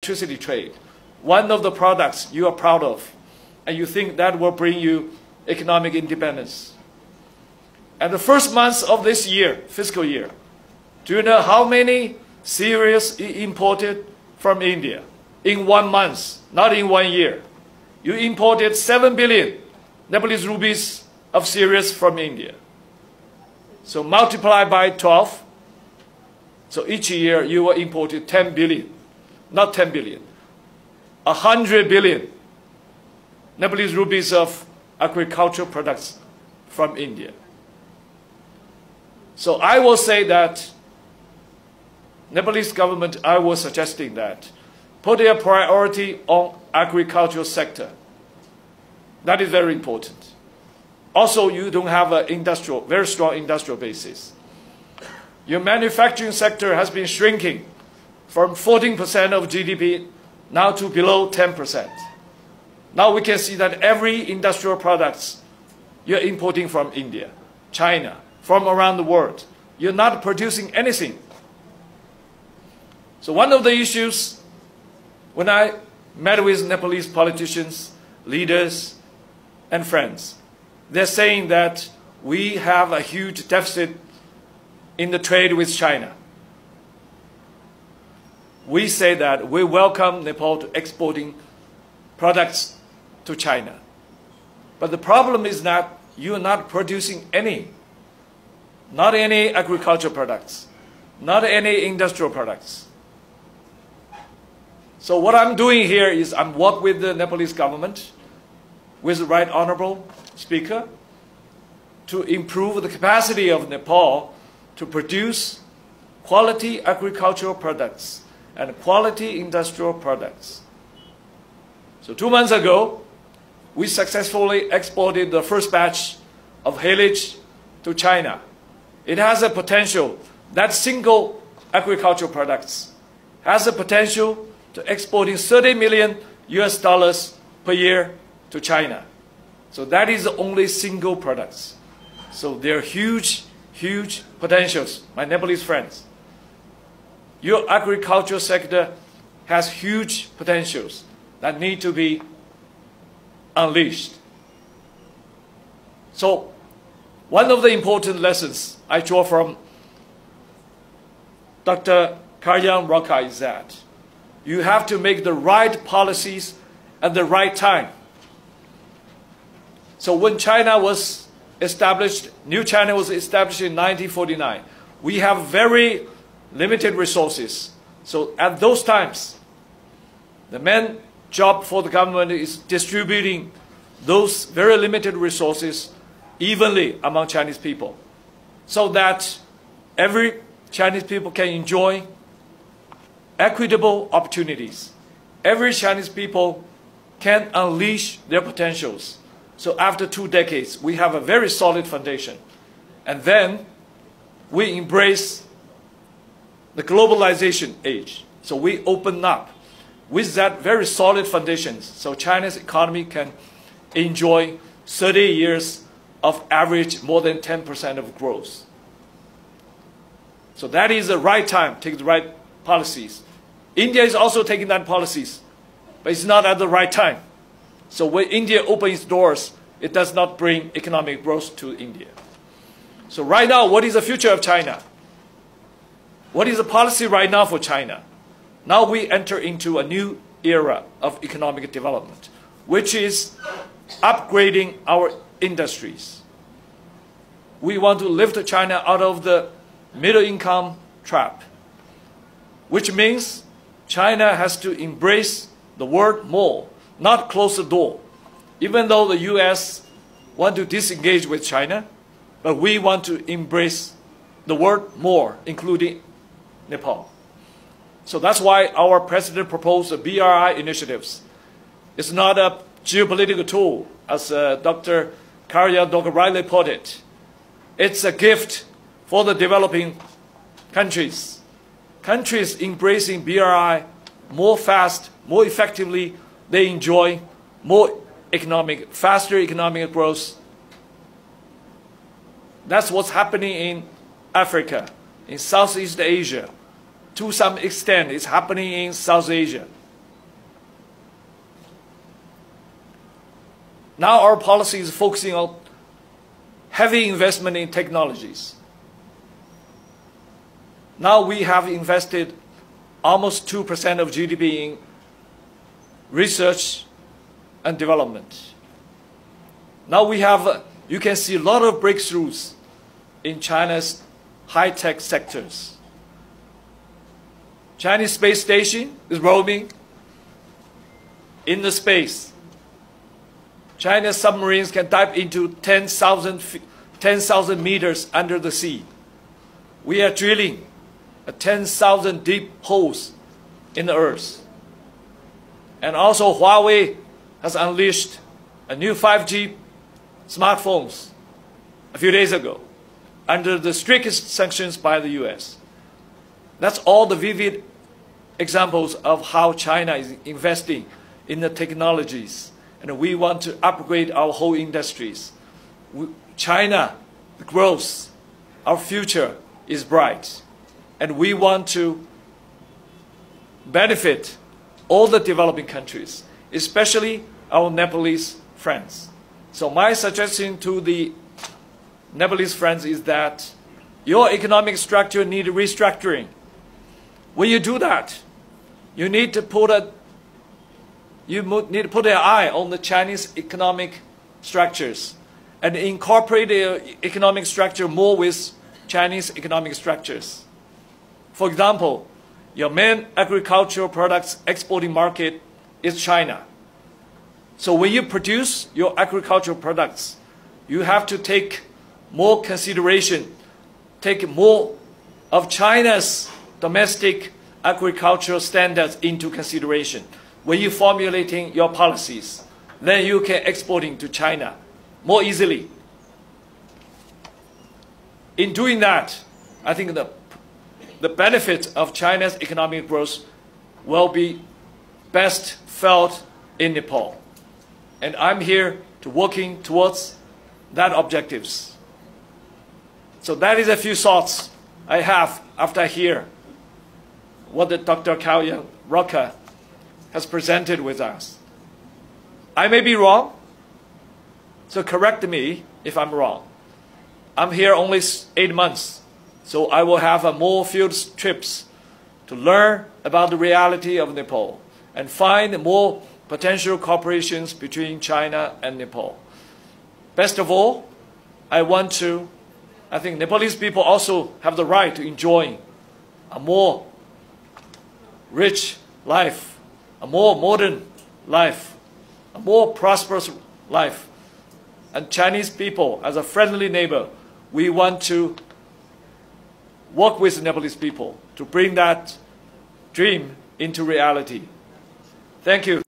electricity trade, one of the products you are proud of, and you think that will bring you economic independence. And the first months of this year, fiscal year, do you know how many cereals you imported from India? In 1 month, not in 1 year. You imported 7 billion Nepalese rupees of cereals from India. So multiply by 12. So each year you will import 10 billion, not 10 billion, 100 billion Nepalese rupees of agricultural products from India. So I will say that Nepalese government, I was suggesting that put a priority on agricultural sector. That is very important. Also, you don't have a very strong industrial basis. Your manufacturing sector has been shrinking from 14% of GDP now to below 10%. Now we can see that every industrial products you're importing from India, China, from around the world. You're not producing anything. So one of the issues, when I met with Nepalese politicians, leaders, and friends, they're saying that we have a huge deficit in the trade with China. We say that we welcome Nepal to exporting products to China. But the problem is that you are not producing any, not any agricultural products, not any industrial products. So what I'm doing here is I'm working with the Nepalese government, with the Right Honorable Speaker, to improve the capacity of Nepal to produce quality agricultural products and quality industrial products. So 2 months ago, we successfully exported the first batch of haylage to China. It has a potential, that single agricultural products has a potential to exporting $30 million per year to China. So that is the only single products. So there are huge, huge potentials, my Nepalese friends. Your agricultural sector has huge potentials that need to be unleashed. So one of the important lessons I draw from Dr. Karyang Raka is that you have to make the right policies at the right time. So when China was established, New China was established in 1949, we have very limited resources. So at those times, the main job for the government is distributing those very limited resources evenly among Chinese people, so that every Chinese people can enjoy equitable opportunities. Every Chinese people can unleash their potentials. So after 2 decades, we have a very solid foundation. And then we embrace the globalization age. So we open up with that very solid foundation. So China's economy can enjoy 30 years of average more than 10% of growth. So that is the right time to take the right policies. India is also taking that policies, but it's not at the right time. So when India opens its doors, it does not bring economic growth to India. So right now, what is the future of China? What is the policy right now for China? Now we enter into a new era of economic development, which is upgrading our industries. We want to lift China out of the middle income trap, which means China has to embrace the world more, not close the door. Even though the US want to disengage with China, but we want to embrace the world more, including Nepal. So that's why our president proposed the BRI initiatives. It's not a geopolitical tool, as Dr. Karyang rightly put it. It's a gift for the developing countries. Countries embracing BRI more fast, more effectively, they enjoy more faster economic growth. That's what's happening in Africa, in Southeast Asia. To some extent, it's happening in South Asia. Now our policy is focusing on heavy investment in technologies. Now we have invested almost 2% of GDP in research and development. Now we have, you can see a lot of breakthroughs in China's high-tech sectors. Chinese space station is roaming in the space. China's submarines can dive into 10,000 meters under the sea. We are drilling 10,000 deep holes in the earth. And also Huawei has unleashed a new 5G smartphones a few days ago under the strictest sanctions by the US. That's all the vivid examples of how China is investing in the technologies. And we want to upgrade our whole industries. China grows. Our future is bright. And we want to benefit all the developing countries, especially our Nepalese friends. So my suggestion to the Nepalese friends is that your economic structure needs restructuring. When you do that, you need to put an eye on the Chinese economic structures and incorporate the economic structure more with Chinese economic structures. For example, your main agricultural products exporting market is China. So when you produce your agricultural products, you have to take more consideration, take more of China's domestic agricultural standards into consideration when you're formulating your policies. Then you can exporting to China more easily. In doing that, I think the benefit of China's economic growth will be best felt in Nepal. And I'm here to working towards that objectives. So that is a few thoughts I have after I hear what Dr. Kalyan Roca has presented with us. I may be wrong, so correct me if I'm wrong. I'm here only 8 months, so I will have more field trips to learn about the reality of Nepal and find more potential cooperations between China and Nepal. Best of all, I think Nepalese people also have the right to enjoy a more rich life, a more modern life, a more prosperous life. And Chinese people, as a friendly neighbor, we want to work with Nepalese people to bring that dream into reality. Thank you.